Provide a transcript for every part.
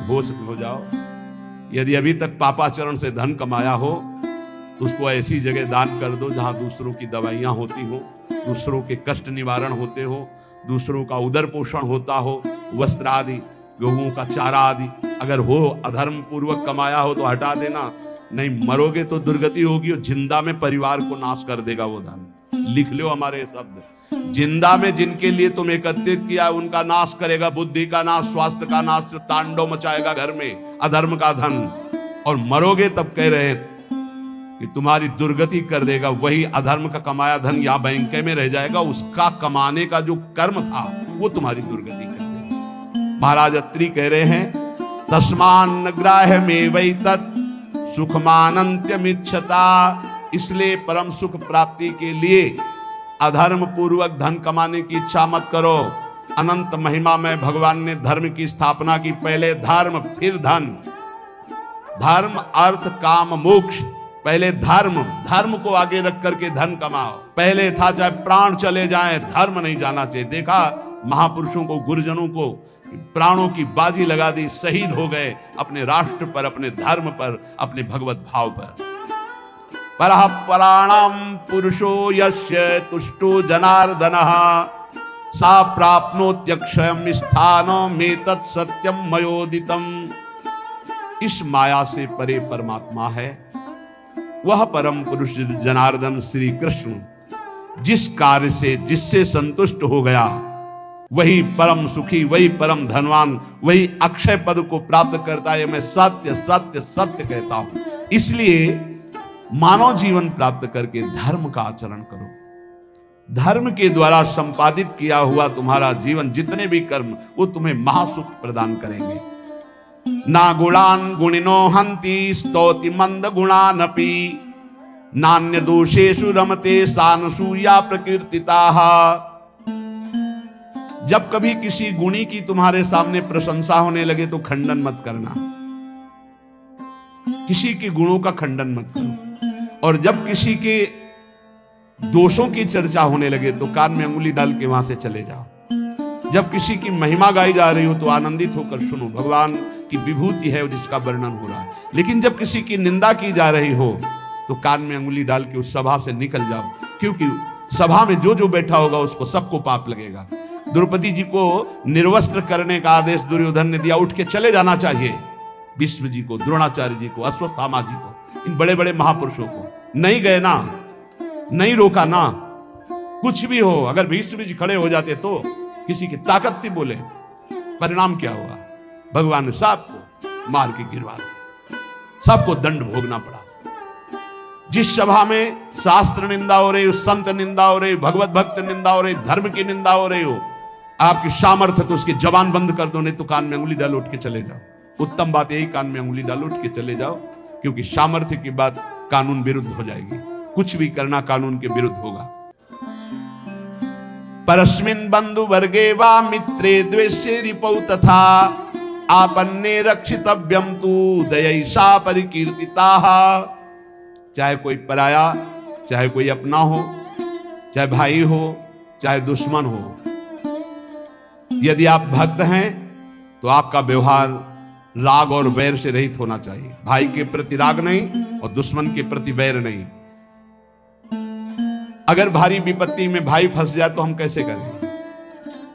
होश में हो जाओ। यदि अभी तक पापाचरण से धन कमाया हो तो उसको ऐसी जगह दान कर दो जहां दूसरों की दवाइयां होती हो, दूसरों के कष्ट निवारण होते हो, दूसरों का उदर पोषण होता हो, वस्त्र आदि, गौओं का चारा आदि अगर हो अधर्म पूर्वक कमाया हो तो हटा देना, नहीं मरोगे तो दुर्गति होगी और जिंदा में परिवार को नाश कर देगा वो धन। लिख लो हमारे शब्द, जिंदा में जिनके लिए तुम एकत्रित किया उनका नाश करेगा, बुद्धि का नाश, स्वास्थ्य का नाश, तांडव मचाएगा घर में अधर्म का धन, और मरोगे तब कह रहे कि तुम्हारी दुर्गति कर देगा। वही अधर्म का कमाया धन या बैंक में रह जाएगा, उसका कमाने का जो कर्म था वो तुम्हारी दुर्गति कर देगा। महाराज अत्रि कह रहे हैं तस्मान ग्राह्य में वही तत् सुखमानंत्यमिच्छता, इसलिए परम सुख प्राप्ति के लिए अधर्म पूर्वक धन कमाने की इच्छा मत करो। अनंत महिमा में भगवान ने धर्म की स्थापना की, पहले धर्म फिर धन, धर्म अर्थ काम मोक्ष, पहले धर्म, धर्म को आगे रख करके धन कमाओ। पहले था चाहे प्राण चले जाएं धर्म नहीं जाना चाहिए। देखा महापुरुषों को, गुरुजनों को प्राणों की बाजी लगा दी, शहीद हो गए अपने राष्ट्र पर, अपने धर्म पर, अपने भगवत भाव पर। परः पराणाम पुरुषो यस्य तुष्टो जनार्दनः सा प्राप्नोत्यक्षयम् स्थानमेतत् सत्यम मयोदितम्। इस माया से परे परमात्मा है, वह परम पुरुष जनार्दन श्री कृष्ण जिस कार्य से जिससे संतुष्ट हो गया वही परम सुखी, वही परम धनवान, वही अक्षय पद को प्राप्त करता है। मैं सत्य सत्य सत्य कहता हूं। इसलिए मानव जीवन प्राप्त करके धर्म का आचरण करो। धर्म के द्वारा संपादित किया हुआ तुम्हारा जीवन, जितने भी कर्म, वो तुम्हें महासुख प्रदान करेंगे। ना गुणान गुणिनो हंति स्तौति मंद गुणानपि नान्य दोषेषु रमते सानसूया प्रकीर्तिताः। जब कभी किसी गुणी की तुम्हारे सामने प्रशंसा होने लगे तो खंडन मत करना, किसी के गुणों का खंडन मत करो। और जब किसी के दोषों की चर्चा होने लगे तो कान में अंगुली डाल के वहां से चले जाओ। जब किसी की महिमा गाई जा रही हो तो आनंदित होकर सुनो, भगवान की विभूति है जिसका वर्णन हो रहा है। लेकिन जब किसी की निंदा की जा रही हो तो कान में अंगुली डाल के उस सभा से निकल जाओ, क्योंकि सभा में जो जो बैठा होगा उसको सबको पाप लगेगा। द्रौपदी जी को निर्वस्त्र करने का आदेश दुर्योधन ने दिया, उठ के चले जाना चाहिए। भीष्म जी को, द्रोणाचार्य जी को, अश्वत्थामा जी को, इन बड़े बड़े महापुरुषों को नहीं गए ना, नहीं रोका ना। कुछ भी हो, अगर भीष्म जी खड़े हो जाते तो किसी की ताकत थी बोले, परिणाम क्या हुआ? भगवान ने सबको मार के गिरवा दिया, सबको दंड भोगना पड़ा। जिस सभा में शास्त्र निंदा हो रही हो, संत निंदा हो रही, भगवत भक्त निंदा हो रही, धर्म की निंदा हो रही हो, आपकी सामर्थ्य तो उसकी जबान बंद कर दो, नहीं तो कान में अंगुली डालो, उठ के चले जाओ। उत्तम बात यही, कान में अंगुली डालो, उठ के चले जाओ, क्योंकि सामर्थ्य की बात कानून विरुद्ध हो जाएगी। कुछ भी करना कानून के विरुद्ध होगा। परस्मिन् बंधु वर्गे वा मित्रे द्वेष्ये रिपौ तथा आपन्ने रक्षितव्यम तु दयैषा परिकीर्तिताः। चाहे कोई पराया, चाहे कोई अपना हो, चाहे भाई हो, चाहे दुश्मन हो, यदि आप भक्त हैं तो आपका व्यवहार राग और वैर से रहित होना चाहिए। भाई के प्रति राग नहीं और दुश्मन के प्रति वैर नहीं। अगर भारी विपत्ति में भाई फंस जाए तो हम कैसे करें?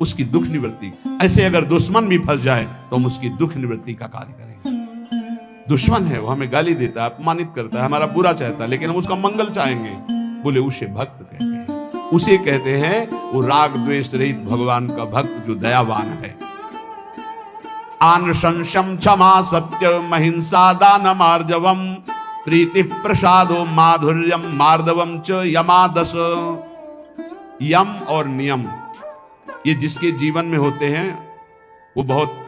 उसकी दुख निवृत्ति। ऐसे अगर दुश्मन भी फंस जाए तो हम उसकी दुख निवृत्ति का कार्य करेंगे। दुश्मन है, वो हमें गाली देता है, अपमानित करता है, हमारा बुरा चाहता है, लेकिन हम उसका मंगल चाहेंगे, बोले उसे भक्त कहते हैं। उसे कहते हैं वो राग द्वेष रहित भगवान का भक्त जो दयावान है। आनशंसम क्षमा सत्यम अहिंसा दानम आर्जवम प्रीति प्रसादो माधुर्यम मार्दवम च यमादस। यम और नियम, ये जिसके जीवन में होते हैं वो बहुत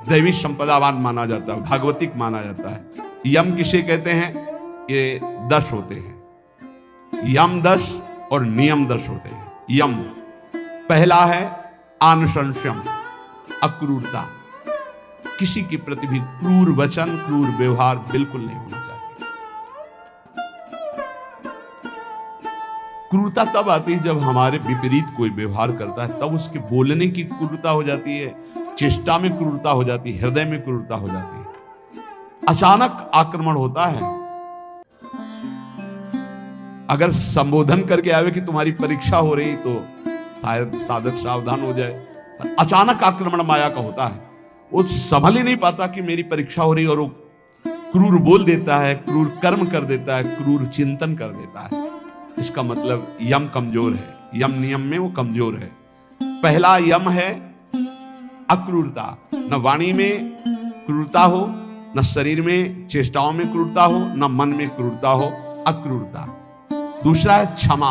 दैवी संपदावान माना जाता है, भागवतिक माना जाता है। यम किसे कहते हैं? ये 10 होते हैं, यम 10 और नियम 10 होते हैं। यम पहला है आनुशंसम, अक्रूरता, किसी के प्रति भी क्रूर वचन, क्रूर व्यवहार बिल्कुल नहीं होना चाहिए। क्रूरता तब आती है जब हमारे विपरीत कोई व्यवहार करता है, तब उसके बोलने की क्रूरता हो जाती है, चेष्टा में क्रूरता हो जाती है, हृदय में क्रूरता हो जाती है, अचानक आक्रमण होता है। अगर संबोधन करके आवे कि तुम्हारी परीक्षा हो रही तो शायद साधक सावधान हो जाए, पर अचानक आक्रमण माया का होता है। वो संभल ही नहीं पाता कि मेरी परीक्षा हो रही, और वो क्रूर बोल देता है, क्रूर कर्म कर देता है, क्रूर चिंतन कर देता है। इसका मतलब यम कमजोर है, यम नियम में वो कमजोर है। पहला यम है अक्रूरता, न वाणी में क्रूरता हो, न शरीर में चेष्टाओं में क्रूरता हो, न मन में क्रूरता हो, अक्रूरता। दूसरा है क्षमा,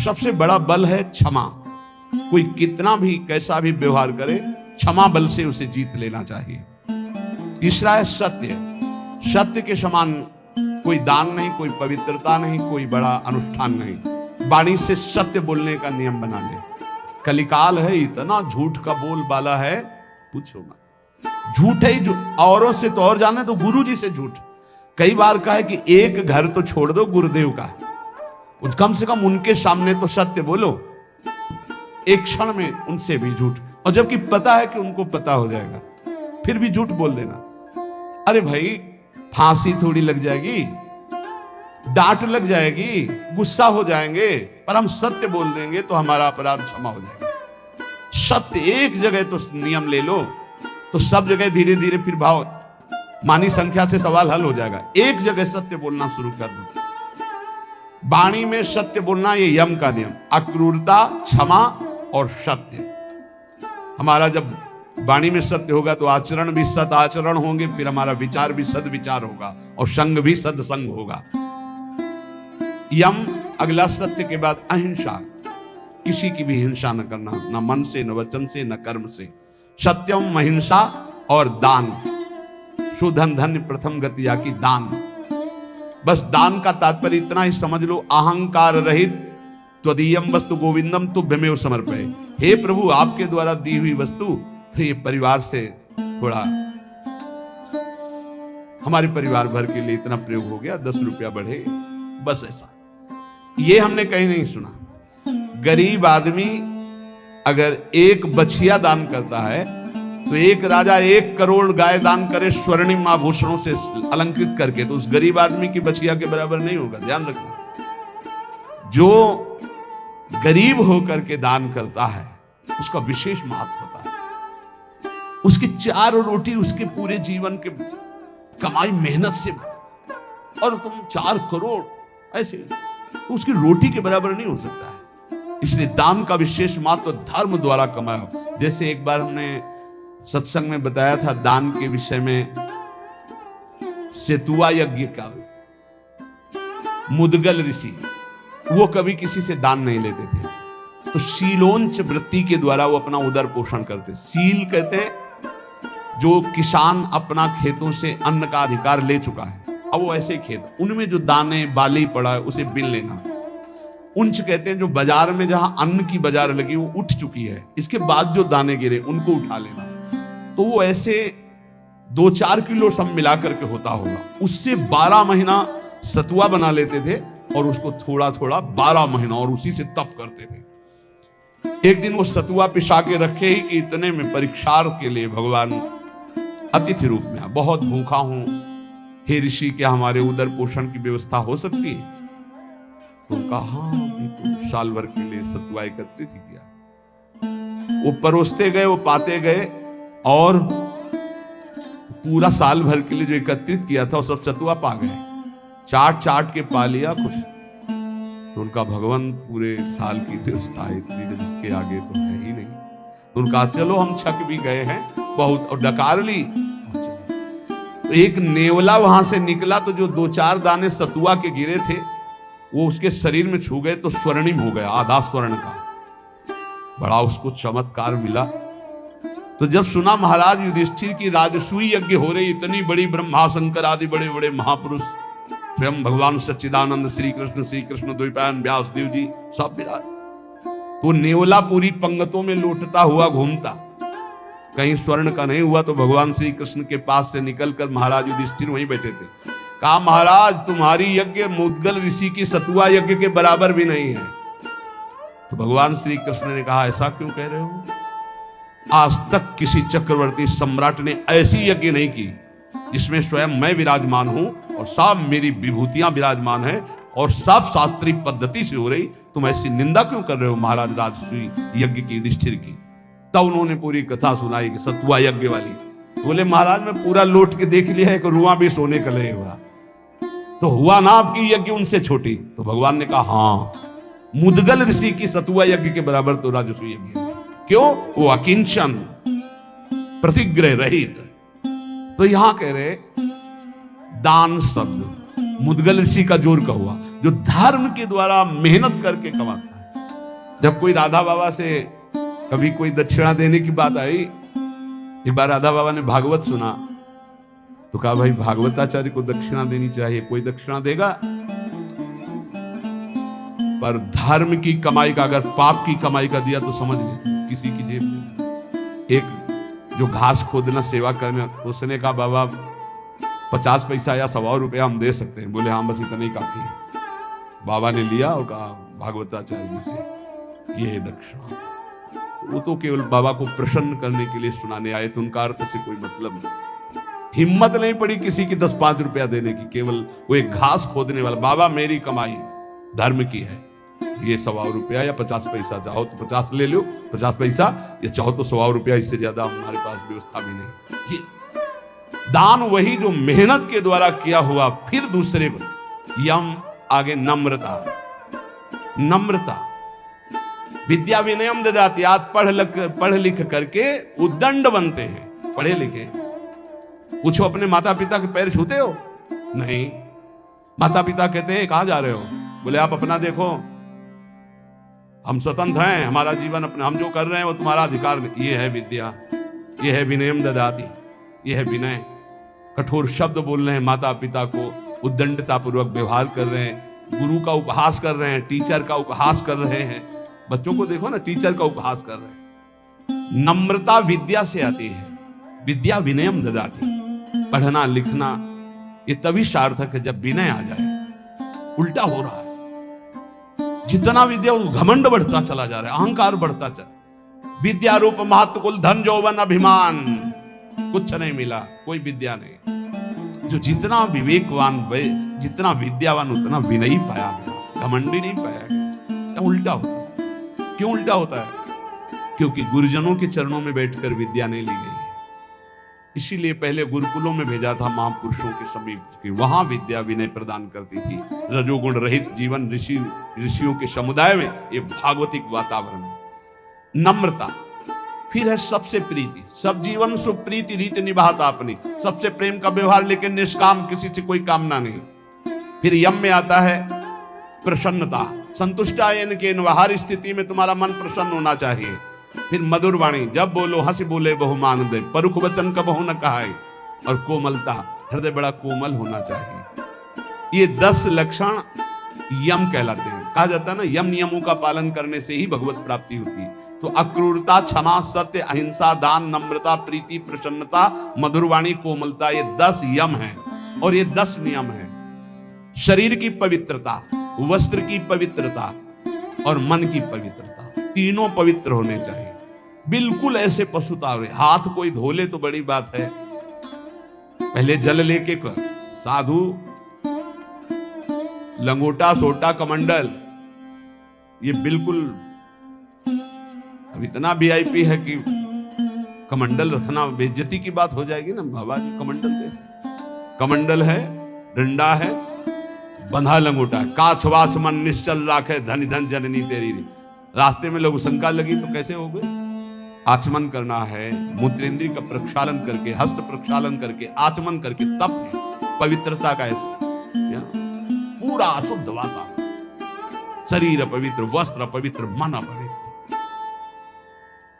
सबसे बड़ा बल है क्षमा। कोई कितना भी कैसा भी व्यवहार करे, क्षमा बल से उसे जीत लेना चाहिए। तीसरा है सत्य, सत्य के समान कोई दान नहीं, कोई पवित्रता नहीं, कोई बड़ा अनुष्ठान नहीं। वाणी से सत्य बोलने का नियम बना ले। कलिकाल है, इतना झूठ का बोल बाला है, पूछो मत। झूठ है जो औरों से तो और जाने तो गुरु जी से झूठ। कई बार कहा है कि एक घर तो छोड़ दो गुरुदेव का, कम से कम उनके सामने तो सत्य बोलो। एक क्षण में उनसे भी झूठ, और जबकि पता है कि उनको पता हो जाएगा, फिर भी झूठ बोल देना। अरे भाई, फांसी थोड़ी लग जाएगी, डांट लग जाएगी, गुस्सा हो जाएंगे, पर हम सत्य बोल देंगे तो हमारा अपराध क्षमा हो जाएगा। सत्य एक जगह तो नियम ले लो, तो सब जगह धीरे धीरे फिर भाव मानी संख्या से सवाल हल हो जाएगा। एक जगह सत्य बोलना शुरू कर दो। वाणी में सत्य बोलना, ये यम का नियम। अक्रूरता, क्षमा और सत्य। हमारा जब वाणी में सत्य होगा तो आचरण भी सत आचरण होंगे, फिर हमारा विचार भी सद विचार होगा, और संग भी सद संग होगा। यम अगला सत्य के बाद अहिंसा, किसी की भी हिंसा न करना, न मन से, न वचन से, न कर्म से। सत्यम, अहिंसा और दान। सुधन धन्य प्रथम गतिया की दान। बस दान का तात्पर्य इतना ही समझ लो, अहंकार रहित त्वदीयम वस्तु गोविंदम तुभ्यमेव समर्पये। हे प्रभु, आपके द्वारा दी हुई वस्तु तो ये परिवार से थोड़ा, हमारे परिवार भर के लिए इतना प्रयोग हो गया, 10 रुपया बढ़े, बस ऐसा। ये हमने कहीं नहीं सुना। गरीब आदमी अगर एक बछिया दान करता है तो एक राजा 1 करोड़ गाय दान करे स्वर्णिम आभूषणों से अलंकृत करके, तो उस गरीब आदमी की बछिया के बराबर नहीं होगा। ध्यान रखना, जो गरीब होकर के दान करता है उसका विशेष महत्व होता है। उसकी 4 रोटी उसके पूरे जीवन के कमाई मेहनत से, और तुम 4 करोड़ ऐसे, उसकी रोटी के बराबर नहीं हो सकता है। इसलिए दान का विशेष महत्व धर्म द्वारा कमाया। जैसे एक बार हमने सत्संग में बताया था दान के विषय में, सेतुआ यज्ञ का मुदगल ऋषि, वो कभी किसी से दान नहीं लेते थे, तो शीलोंच वृत्ति के द्वारा वो अपना उदर पोषण करते। सील कहते हैं जो किसान अपना खेतों से अन्न का अधिकार ले चुका है, अब वो ऐसे खेत, उनमें जो दाने बाली पड़ा है उसे बिन लेना। उंच कहते हैं जो बाजार में जहां अन्न की बाजार लगी वो उठ चुकी है, इसके बाद जो दाने गिरे उनको उठा लेना। तो वो ऐसे 2-4 किलो सब मिलाकर के होता होगा। उससे 12 महीना सतुआ बना लेते थे, और उसको थोड़ा थोड़ा 12 महीना, और उसी से तप करते थे। एक दिन वो सतुआ पिसा के रखे ही कि इतने में परीक्षार्थ के लिए भगवान अतिथि रूप में, बहुत भूखा हूं हे ऋषि, क्या हमारे उदर पोषण की व्यवस्था हो सकती है? तो उनका हाँ, तो साल भर के लिए सतुआ एकत्रित ही किया। वो परोसते गए, वो पाते गए, और पूरा साल भर के लिए जो एकत्रित किया था वो सब सतुआ पा गए, चाट चाट के पा लिया कुछ। तो उनका भगवान पूरे साल की व्यवस्था इतनी, जब इसके आगे तो है ही नहीं। तो उनका चलो हम छक भी गए हैं बहुत, और डकार ली। तो एक नेवला वहां से निकला, तो जो 2-4 दाने सतुआ के गिरे थे वो उसके शरीर में छू गए, तो स्वर्णिम हो गया, आधा स्वर्ण का। बड़ा उसको चमत्कार मिला। तो जब सुना महाराज युधिष्ठिर की राजसूय यज्ञ हो रही, इतनी बड़ी ब्रह्मा शंकर आदि बड़े बड़े महापुरुष, स्वयं भगवान सच्चिदानंद श्री कृष्ण द्वैपायन व्यास देव जी सब विराज, तो नेवला पूरी पंगतों में लौटता हुआ घूमता, कहीं स्वर्ण का नहीं हुआ। तो भगवान श्री कृष्ण के पास से निकलकर महाराज युधिष्ठिर वहीं बैठे थे। कहा महाराज तुम्हारी यज्ञ मुद्गल ऋषि की सतुआ यज्ञ के बराबर भी नहीं है। तो भगवान श्री कृष्ण ने कहा ऐसा क्यों कह रहे हो? आज तक किसी चक्रवर्ती सम्राट ने ऐसी यज्ञ नहीं की जिसमें स्वयं मैं विराजमान हूं और सब मेरी विभूतियां विराजमान है और सब शास्त्रीय पद्धति से हो रही। तुम ऐसी निंदा क्यों कर रहे हो महाराज राजसूय यज्ञ की, युधिष्ठिर की। तब उन्होंने पूरी कथा सुनाई कि सतुआ यज्ञ वाली। बोले महाराज मैं पूरा लौट के देख लिया, एक रुआ भी सोने का नहीं हुआ, तो हुआ ना आपकी यज्ञ उनसे छोटी। तो भगवान ने कहा हाँ, मुदगल ऋषि की सतुआ यज्ञ के बराबर तो राजसूय यज्ञ है। क्यों? वो अकिंचन, प्रतिग्रह रहित। तो यहां कह रहे दान शब्द मुदगल ऋषि का जोर का हुआ, जो धर्म के द्वारा मेहनत करके कमाता है। जब कोई राधा बाबा से कभी कोई दक्षिणा देने की बात आई, एक बार राधा बाबा ने भागवत सुना तो कहा भाई भागवताचार्य को दक्षिणा देनी चाहिए, कोई दक्षिणा देगा? पर धर्म की कमाई का, अगर पाप की कमाई का दिया तो समझ ले किसी की जेब में। एक जो घास खोदना सेवा करना, तो उसने कहा बाबा 50 पैसा या 100 रुपया हम दे सकते हैं। बोले हाँ बस इतना ही काफी है। बाबा ने लिया और कहा भागवताचार्य जी से ये दक्षिणा। वो तो केवल बाबा को प्रसन्न करने के लिए सुनाने आए थे, उनका अर्थ से कोई मतलब नहीं। हिम्मत नहीं पड़ी किसी की 10-5 रुपया देने की, केवल वो एक घास खोदने वाला। बाबा मेरी कमाई धर्म की है, ये 100 रुपया या 50 पैसा, चाहो तो 50 ले लो 50 पैसा, या चाहो तो 100 रुपया, इससे ज्यादा हमारे पास व्यवस्था भी नहीं। ये दान वही जो मेहनत के द्वारा किया हुआ। फिर दूसरे यम आगे नम्रता। नम्रता विद्या विनयम ददाति। आज पढ़ लिख करके उद्दंड बनते हैं, पढ़े लिखे। पूछो अपने माता पिता के पैर छूते हो? नहीं। माता पिता कहते हैं कहां जा रहे हो? बोले आप अपना देखो, हम स्वतंत्र हैं, हमारा जीवन अपना, हम जो कर रहे हैं वो तुम्हारा अधिकार नहीं। ये है विद्या, ये है विनयम ददाति, ये है विनय। कठोर शब्द बोल रहे हैं माता पिता को, उद्दंडता पूर्वक व्यवहार कर रहे हैं, गुरु का उपहास कर रहे हैं, टीचर का उपहास कर रहे हैं। बच्चों को देखो ना, टीचर का उपहास कर रहे हैं। नम्रता विद्या से आती है। विद्या विनयम ददाति। पढ़ना लिखना ये तभी सार्थक है जब विनय आ जाए। उल्टा हो रहा है, जितना विद्या घमंड बढ़ता चला जा रहा है, अहंकार बढ़ता चला। विद्या रूप महत्व कुल धन जौवन अभिमान, कुछ नहीं मिला, कोई विद्या नहीं। जो जितना विवेकवान वे, जितना विद्यावान उतना विनयी पाया गया, घमंडी नहीं पाया गया। उल्टा होता है। क्यों उल्टा होता है? क्योंकि गुरुजनों के चरणों में बैठकर विद्या नहीं ली गई। इसीलिए पहले गुरुकुलों में भेजा था महापुरुषों के समीप, कि वहां विद्या विनय प्रदान करती थी। रजोगुण रहित जीवन, ऋषियों के समुदाय में एक भागवतिक वातावरण। नम्रता। फिर है सबसे प्रीति। सब जीवन सुख प्रीति रीति निभाता अपनी, सबसे प्रेम का व्यवहार, लेकिन निष्काम, किसी से कोई कामना नहीं। फिर यम में आता है प्रसन्नता। संतुष्टायन के व्यवहार स्थिति में तुम्हारा मन प्रसन्न होना चाहिए। फिर मधुर वाणी, जब बोलो हंसी बोले बहुमान दे, परुख वचन का बहु न कहाए। और कोमलता, हृदय बड़ा कोमल होना चाहिए। ये 10 लक्षण यम कहलाते हैं। कहा जाता है ना, यम नियमों का पालन करने से ही भगवत प्राप्ति होती है। तो अक्रूरता, क्षमा, सत्य, अहिंसा, दान, नम्रता, प्रीति, प्रसन्नता, मधुरवाणी, कोमलता, ये 10 यम हैं और ये 10 नियम हैं। शरीर की पवित्रता, वस्त्र की पवित्रता और मन की पवित्रता, तीनों पवित्र होने चाहिए। बिल्कुल ऐसे पशुतावरे। हाथ कोई धो ले तो बड़ी बात है, पहले जल लेके कर। साधु लंगोटा, सोटा, कमंडल, ये बिल्कुल अब इतना वीआईपी है कि कमंडल रखना बेइज्जती की बात हो जाएगी ना। बाबा जी कमंडल कैसे? कमंडल है, डंडा है, बंधा लंगोटा है। काछ वाछ मन निश्चल राखे, धन धन जननी तेरी। रास्ते में लोग शंका लगी तो कैसे हो गए? आचमन करना है, मूत्रेंद्रिय का प्रक्षालन करके, हस्त प्रक्षालन करके, आचमन करके, तप है पवित्रता का। ऐसा पूरा शुद्ध वातावरण, शरीर पवित्र, वस्त्र पवित्र, मन पवित्र।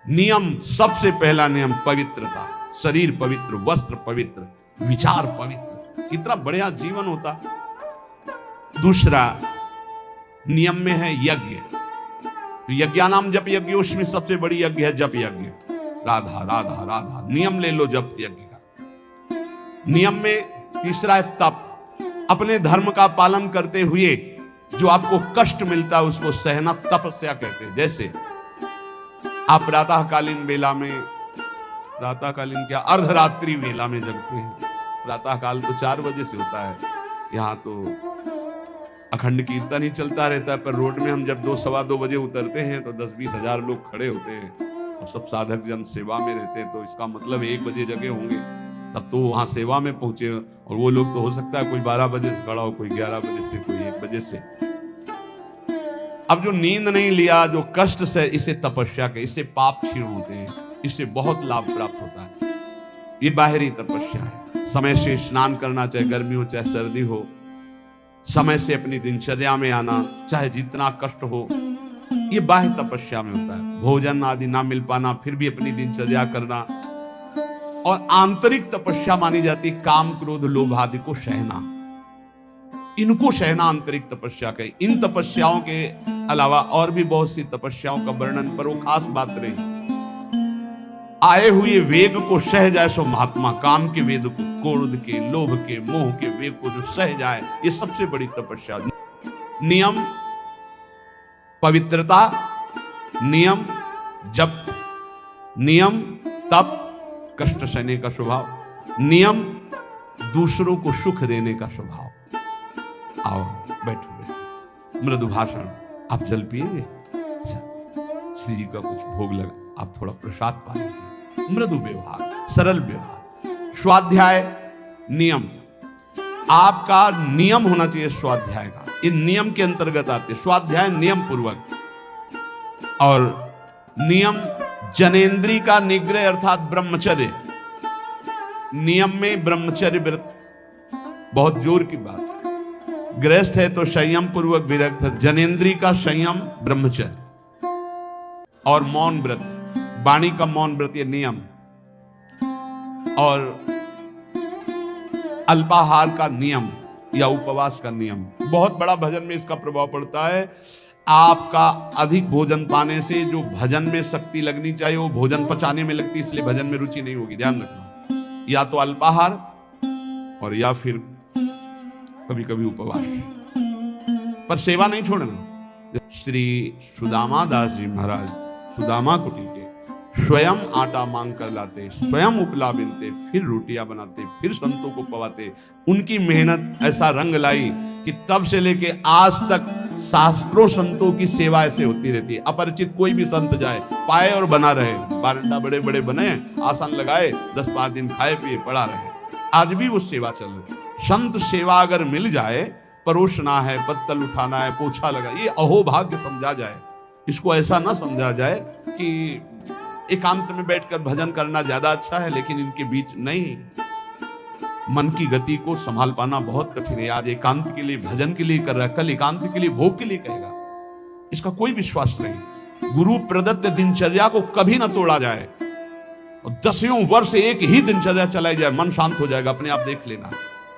नियम, सबसे पहला नियम पवित्रता। शरीर पवित्र, वस्त्र पवित्र, विचार पवित्र, कितना बढ़िया जीवन होता। दूसरा नियम में है यज्ञ। तो यज्ञानाम जप यज्ञ, उसमें सबसे बड़ी यज्ञ है जप यज्ञ। राधा राधा राधा, नियम ले लो जप यज्ञ का। नियम में तीसरा है तप। अपने धर्म का पालन करते हुए जो आपको कष्ट मिलता है उसको सहना तपस्या कहते हैं। जैसे आप प्रातःकालीन बेला में प्रातःकाल इनके अर्धरात्रि वेला में जगते हैं। प्रातःकाल तो 4 बजे से होता है, यहाँ तो अखंड कीर्तन ही चलता रहता है। पर रोड में हम जब 2 सवा 2 बजे उतरते हैं तो 10-20 हजार लोग खड़े होते हैं और सब साधक जन सेवा में रहते हैं। तो इसका मतलब 1 बजे जगे होंगे, तब तो वहां सेवा में पहुंचे। और वो लोग तो हो सकता है कोई 12 बजे से खड़ा हो, कोई 11 बजे से, कोई 1 बजे से। अब जो नींद नहीं लिया, जो कष्ट से, इसे तपस्या के, इससे पाप क्षीण होते हैं, इससे बहुत लाभ प्राप्त होता है। ये बाहरी तपस्या है। समय से स्नान करना, चाहे गर्मी हो चाहे सर्दी हो, समय से अपनी दिनचर्या में आना, चाहे जितना कष्ट हो, ये बाह्य तपस्या में होता है। भोजन आदि ना मिल पाना, फिर भी अपनी दिनचर्या करना। और आंतरिक तपस्या मानी जाती है काम क्रोध लोभ आदि को सहना, इनको सहना आंतरिक तपस्या कहे। इन तपस्याओं के अलावा और भी बहुत सी तपस्याओं का वर्णन, पर वो खास बात नहीं। आए हुए वेग को सह जाए सो महात्मा, काम के वेग को, क्रोध के, लोभ के, मोह के वेग को जो सह जाए, ये सबसे बड़ी तपस्या। नियम पवित्रता, नियम जप, नियम तप, कष्ट सहने का स्वभाव, नियम दूसरों को सुख देने का स्वभाव। आओ बैठो, मृदु भाषण। आप जल पिएंगे? अच्छा, श्री जी का कुछ भोग लगा, आप थोड़ा प्रसाद पा लीजिए। मृदु व्यवहार, सरल व्यवहार। स्वाध्याय नियम, आपका नियम होना चाहिए स्वाध्याय का। इन नियम के अंतर्गत आते स्वाध्याय, नियम पूर्वक। और नियम जनेन्द्री का निग्रह अर्थात ब्रह्मचर्य। नियम में ब्रह्मचर्य व्रत बहुत जोर की बात है। गृहस्थ है तो संयम पूर्वक विरक्त है। जनेन्द्री का संयम ब्रह्मचर्य और मौन व्रत, वाणी का मौन व्रत, ये नियम। और अल्पाहार का नियम या उपवास का नियम। बहुत बड़ा भजन में इसका प्रभाव पड़ता है। आपका अधिक भोजन पाने से जो भजन में शक्ति लगनी चाहिए वो भोजन पचाने में लगती, इसलिए भजन में रुचि नहीं होगी। ध्यान रखना, या तो अल्पाहार और या फिर कभी कभी उपवास, पर सेवा नहीं छोड़ना। श्री सुदामा दास जी महाराज सुदामा कुटी के स्वयं आटा मांग कर लाते, स्वयं उपला बिनते, फिर रोटियां बनाते, फिर संतों को पवाते। उनकी मेहनत ऐसा रंग लाई कि तब से लेके आज तक शास्त्रों संतों की सेवा ऐसे होती रहती है। अपरिचित कोई भी संत जाए, पाए और बना रहे। बारंडा बड़े बड़े बने, आसन लगाए, 10-5 दिन खाए पिए पड़ा रहे। आज भी वो सेवा चल रही। संत सेवा अगर मिल जाए, परोसना है, पत्तल उठाना है, पोछा लगा, ये अहोभाग्य समझा जाए। इसको ऐसा ना समझा जाए कि एकांत में बैठकर भजन करना ज्यादा अच्छा है, लेकिन इनके बीच नहीं। मन की गति को संभाल पाना बहुत कठिन है। आज एकांत के लिए भजन के लिए कर रहा है, कल एकांत के लिए भोग के लिए कहेगा, इसका कोई विश्वास नहीं। गुरु प्रदत्त दिनचर्या को कभी ना तोड़ा जाए। और 10 वर्ष एक ही दिनचर्या चलाई जाए, मन शांत हो जाएगा, अपने आप देख लेना।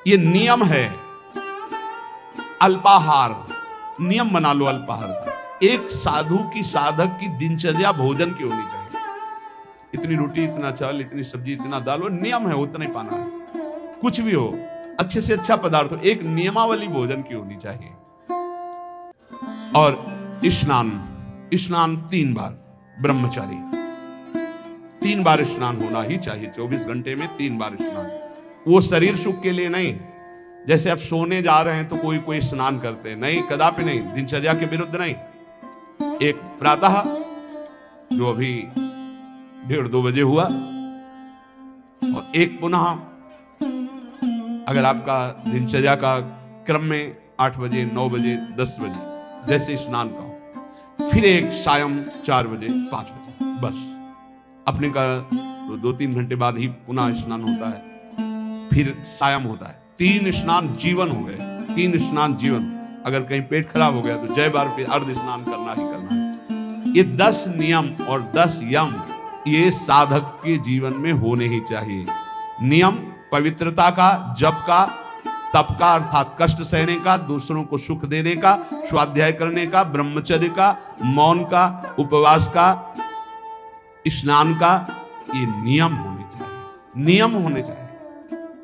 ये नियम है। अल्पाहार नियम बना लो अल्पाहार का। एक साधु की, साधक की दिनचर्या भोजन की होनी चाहिए। इतनी रोटी, इतना चावल, इतनी सब्जी, इतना दाल, नियम है, उतना ही पाना है। कुछ भी हो, अच्छे से अच्छा पदार्थ हो, एक नियमावली भोजन की होनी चाहिए। और स्नान 3 बार, ब्रह्मचारी 3 बार स्नान होना ही चाहिए। 24 घंटे में 3 बार स्नान। वो शरीर सुख के लिए नहीं, जैसे अब सोने जा रहे हैं तो कोई स्नान करते हैं, नहीं, कदापि नहीं, दिनचर्या के विरुद्ध नहीं। एक प्रातः जो अभी 1:30-2 बजे हुआ, और एक पुनः अगर आपका दिनचर्या का क्रम में 8 बजे, 9 बजे, 10 बजे जैसे स्नान का हो, फिर एक सायं 4 बजे, 5 बजे, बस। अपने का तो 2-3 घंटे बाद ही पुनः स्नान होता है, फिर सायं होता है। 3 स्नान जीवन हो गए, 3 स्नान जीवन। अगर कहीं पेट खराब हो गया तो जय बार फिर अर्ध स्नान करना ही करना है। ये 10 नियम और 10 यम ये साधक के जीवन में होने ही चाहिए। नियम पवित्रता का, जप का, तप का अर्थात कष्ट सहने का, दूसरों को सुख देने का, स्वाध्याय करने का, ब्रह्मचर्य का, मौन का, उपवास का, स्नान का, ये नियम होने चाहिए। नियम होने चाहिए।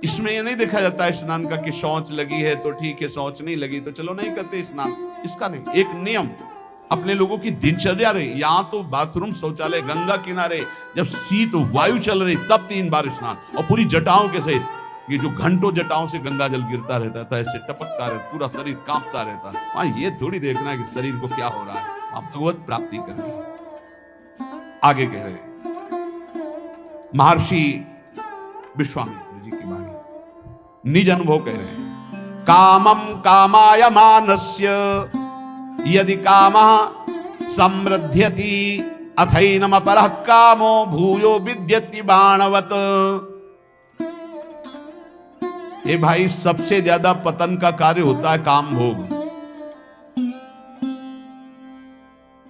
इसमें ये नहीं देखा जाता है स्नान का कि शौच लगी है तो ठीक है, शौच नहीं लगी तो चलो नहीं करते स्नान, इसका नहीं। एक नियम अपने लोगों की दिनचर्या रही, यहां तो बाथरूम शौचालय गंगा किनारे, जब शीत वायु चल रही तब 3 बार स्नान, और पूरी जटाओं के सहित। ये जो घंटों जटाओं से गंगा जल गिरता रहता था, ऐसे टपकता रहता, पूरा शरीर कांपता रहता। वहां ये थोड़ी देखना है कि शरीर को क्या हो रहा है, आप भगवत प्राप्ति कर रहे हैं। आगे कह रहे हैं महर्षि विश्वामित्र जी की वाणी, निज अनुभव कह रहे हैं, कामम कामाय मानस्य यदि कामः समृद्ध्यति अथैनम अपरः कामो भूयो विद्यति बाणवत। ये भाई सबसे ज्यादा पतन का कार्य होता है काम भोग।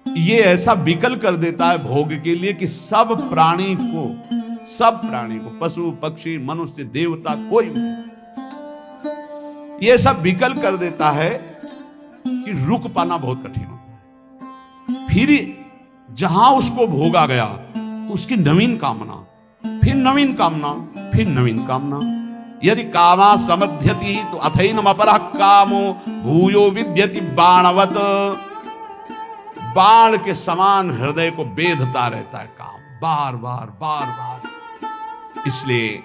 ये ऐसा विकल कर देता है भोग के लिए कि सब प्राणी को पशु पक्षी मनुष्य देवता कोई भी ये सब विकल कर देता है कि रुक पाना बहुत कठिन होता है। फिर जहां उसको भोगा गया तो उसकी नवीन कामना, फिर नवीन कामना, फिर नवीन कामना। यदि कामा समध्यति तो अथैनम अपरः कामो भूयो विद्यति बाणवत। बाण के समान हृदय को बेधता रहता है काम, बार बार बार बार। इसलिए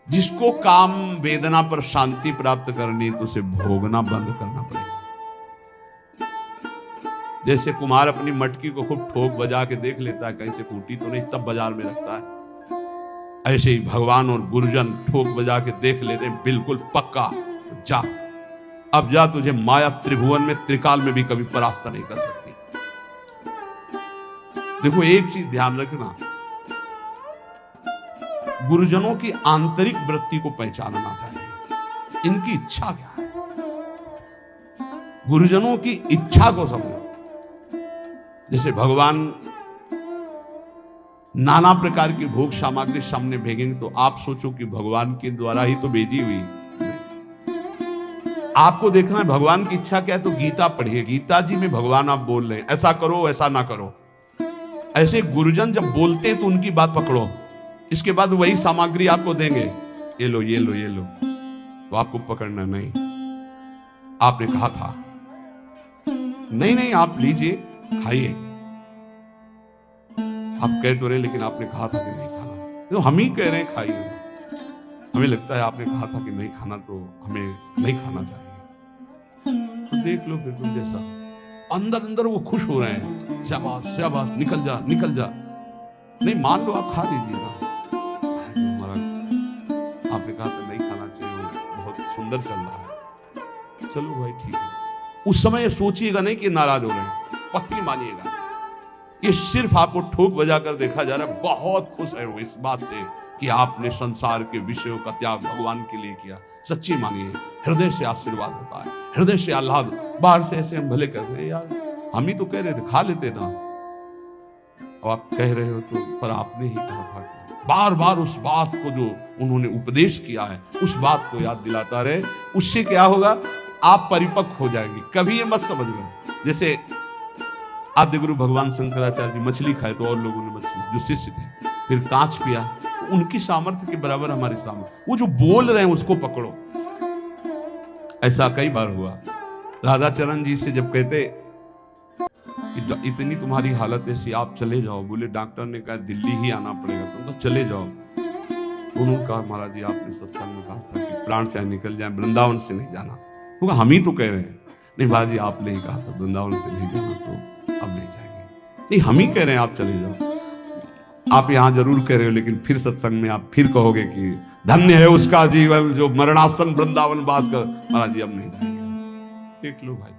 जिसको काम वेदना पर शांति प्राप्त करनी तो उसे भोगना बंद करना पड़ेगा। जैसे कुम्हार अपनी मटकी को खूब ठोक बजा के देख लेता है कहीं से टूटी तो नहीं, तब बाजार में रखता है। ऐसे ही भगवान और गुरुजन ठोक बजा के देख लेते हैं बिल्कुल पक्का, जा अब जा, तुझे माया त्रिभुवन में त्रिकाल में भी कभी परास्त नहीं कर सकती। देखो एक चीज ध्यान रखना, गुरुजनों की आंतरिक वृत्ति को पहचानना चाहिए, इनकी इच्छा क्या है, गुरुजनों की इच्छा को समझो। जैसे भगवान नाना प्रकार की भोग सामग्री सामने भेजेंगे तो आप सोचो कि भगवान के द्वारा ही तो भेजी हुई। आपको देखना है भगवान की इच्छा क्या है, तो गीता पढ़िए, गीता जी में भगवान आप बोल रहे हैं ऐसा करो ऐसा ना करो। ऐसे गुरुजन जब बोलते हैं तो उनकी बात पकड़ो, इसके बाद वही सामग्री आपको देंगे, ये लो ये लो ये लो, तो आपको पकड़ना नहीं। आपने कहा था नहीं नहीं आप लीजिए खाइए, आप कह तो रहे लेकिन आपने कहा था कि नहीं खाना, तो हम ही कह रहे हैं खाइए। हमें लगता है आपने कहा था कि नहीं खाना तो हमें नहीं खाना चाहिए। तो देख लो फिर तुम जैसा, अंदर अंदर वो खुश हो रहे हैं, शाबाश शाबाश निकल जा निकल जा। नहीं मान लो आप खा लीजिए ना, आपने कहा था नहीं खाना चाहिए, बहुत सुंदर चल रहा है, चलो भाई ठीक है। उस समय ये सोचिएगा नहीं कि नाराज हो रहे हैं, पक्की मानिएगा ये सिर्फ आपको ठोक बजा कर देखा जा रहा है। बहुत खुश है वो इस बात से कि आपने संसार के विषयों का त्याग भगवान के लिए किया। सच्ची मानिए, हृदय से आशीर्वाद होता है, हृदय से आह्लाद। बाहर से ऐसे हम भले कर रहे हैं, यार हम ही तो कह रहे थे खा लेते ना, अब आप कह रहे हो तो, पर आपने ही कहा था कि बार बार उस बात को जो उन्होंने उपदेश किया है उस बात को याद दिलाता रहे। उससे क्या होगा, आप परिपक्व हो जाएंगे। कभी ये मत समझ लो जैसे आद्य गुरु भगवान शंकराचार्य जी मछली खाए तो और लोगों ने मछली, जो शिष्य थे, फिर कांच पिया, तो उनकी सामर्थ्य के बराबर हमारी सामर्थ्य। वो जो बोल रहे हैं उसको पकड़ो। ऐसा कई बार हुआ, राधा चरण जी से जब कहते इतनी तुम्हारी हालत ऐसी, आप चले जाओ, बोले डॉक्टर ने कहा दिल्ली ही आना पड़ेगा, तुम तो चले जाओ। उन्होंने कहा महाराज जी आपने सत्संग में कहा था कि प्राण चाहे निकल जाए वृंदावन से नहीं जाना, क्योंकि हम ही तो कह रहे हैं। नहीं महाराज जी आपने ही कहा था वृंदावन से नहीं जाना, तो अब नहीं जाएंगे। नहीं हम ही कह रहे हैं आप चले जाओ, आप यहां जरूर कह रहे हो, लेकिन फिर सत्संग में आप फिर कहोगे कि धन्य है उसका जीवन जो मरणासन वृंदावन वास कर। महाराज जी अब नहीं जाएंगे। देख लो भाई,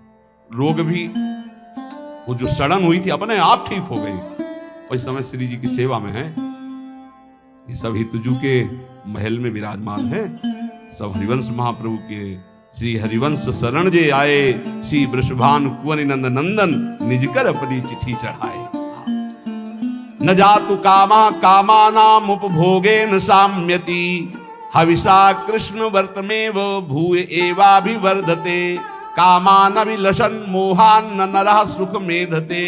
रोग भी वो जो सड़न हुई थी अपने आप ठीक हो गई। और इस समय श्री जी की सेवा में है, ये सब हितजू के महल में विराजमान है, सब हरिवंश महाप्रभु के। श्री हरिवंश शरण जे आए, श्री वृषभान कुंवर नंद नंदन निजकर अपनी चिट्ठी चढ़ाए। न जातु कामा कामानाम उपभोगेन साम्यति, हविषा कृष्ण वर्तमेव भूय एवाभिवर्धते, कामान अभिलषन् मोहान न नरः सुख मेधते।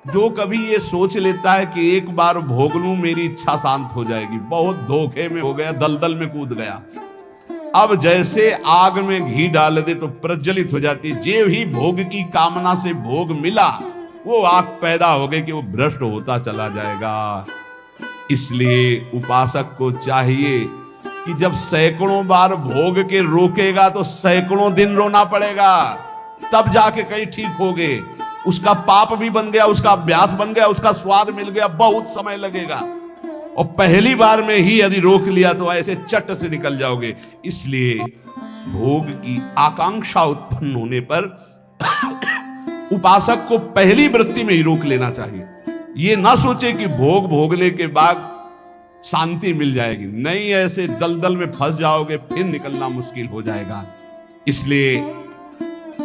जो कभी ये सोच लेता है कि एक बार भोग लूं मेरी इच्छा शांत हो जाएगी, बहुत धोखे में हो गया, दलदल में कूद गया। अब जैसे आग में घी डाल दे तो प्रज्वलित हो जाती। जे ही भोग की कामना से भोग मिला, वो आग पैदा हो गई कि वो भ्रष्ट होता चला जाएगा। इसलिए उपासक को चाहिए कि जब सैकड़ों बार भोग के रोकेगा तो सैकड़ों दिन रोना पड़ेगा, तब जाके कहीं ठीक हो गए। उसका पाप भी बन गया, उसका अभ्यास बन गया, उसका स्वाद मिल गया, बहुत समय लगेगा। और पहली बार में ही यदि रोक लिया तो ऐसे चट से निकल जाओगे। इसलिए भोग की आकांक्षा उत्पन्न होने पर उपासक को पहली वृत्ति में ही रोक लेना चाहिए। ये ना सोचे कि भोग भोगने के बाद शांति मिल जाएगी, नहीं, ऐसे दलदल में फंस जाओगे, फिर निकलना मुश्किल हो जाएगा। इसलिए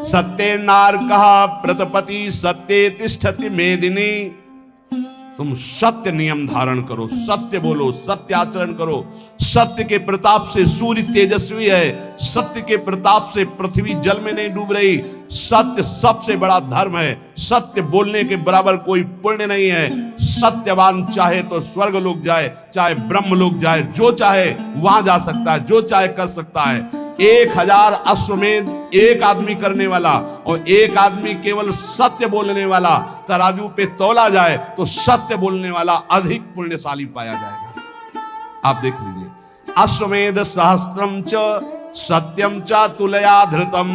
सत्य नार कहा प्रतपति सत्य तिष्ठति मेदिनी। तुम सत्य नियम धारण करो, सत्य बोलो, सत्य आचरण करो। सत्य के प्रताप से सूर्य तेजस्वी है, सत्य के प्रताप से पृथ्वी जल में नहीं डूब रही। सत्य सबसे बड़ा धर्म है, सत्य बोलने के बराबर कोई पुण्य नहीं है। सत्यवान चाहे तो स्वर्ग लोक जाए, चाहे ब्रह्म लोक जाए, जो चाहे वहां जा सकता है, जो चाहे कर सकता है। 1000 अश्वमेध एक आदमी करने वाला और एक आदमी केवल सत्य बोलने वाला, तराजू पे तौला जाए तो सत्य बोलने वाला अधिक पुण्यशाली पाया जाएगा। आप देख लीजिए, अश्वमेध सहस्त्रम च सत्यम च तुलया धृतम,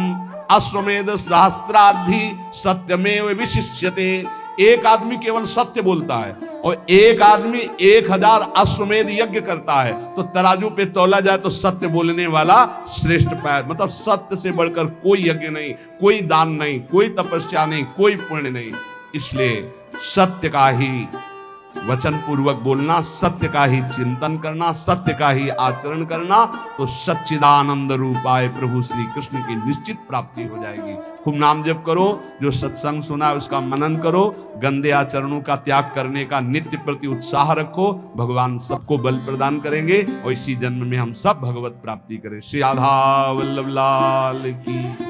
अश्वमेध सहस्त्राधि सत्यमेव विशिष्यते। एक आदमी केवल सत्य बोलता है और एक आदमी 1000 अश्वमेध यज्ञ करता है, तो तराजू पे तौला जाए तो सत्य बोलने वाला श्रेष्ठ पाया। मतलब सत्य से बढ़कर कोई यज्ञ नहीं, कोई दान नहीं, कोई तपस्या नहीं, कोई पुण्य नहीं। इसलिए सत्य का ही वचन पूर्वक बोलना, सत्य का ही चिंतन करना, सत्य का ही आचरण करना, तो सच्चिदानंद रूपाय प्रभु श्री कृष्ण की निश्चित प्राप्ति हो जाएगी। खूब नाम जप करो, जो सत्संग सुना उसका मनन करो, गंदे आचरणों का त्याग करने का नित्य प्रति उत्साह रखो। भगवान सबको बल प्रदान करेंगे और इसी जन्म में हम सब भगवत प्राप्ति करें। श्री राधा वल्लभ लाल की।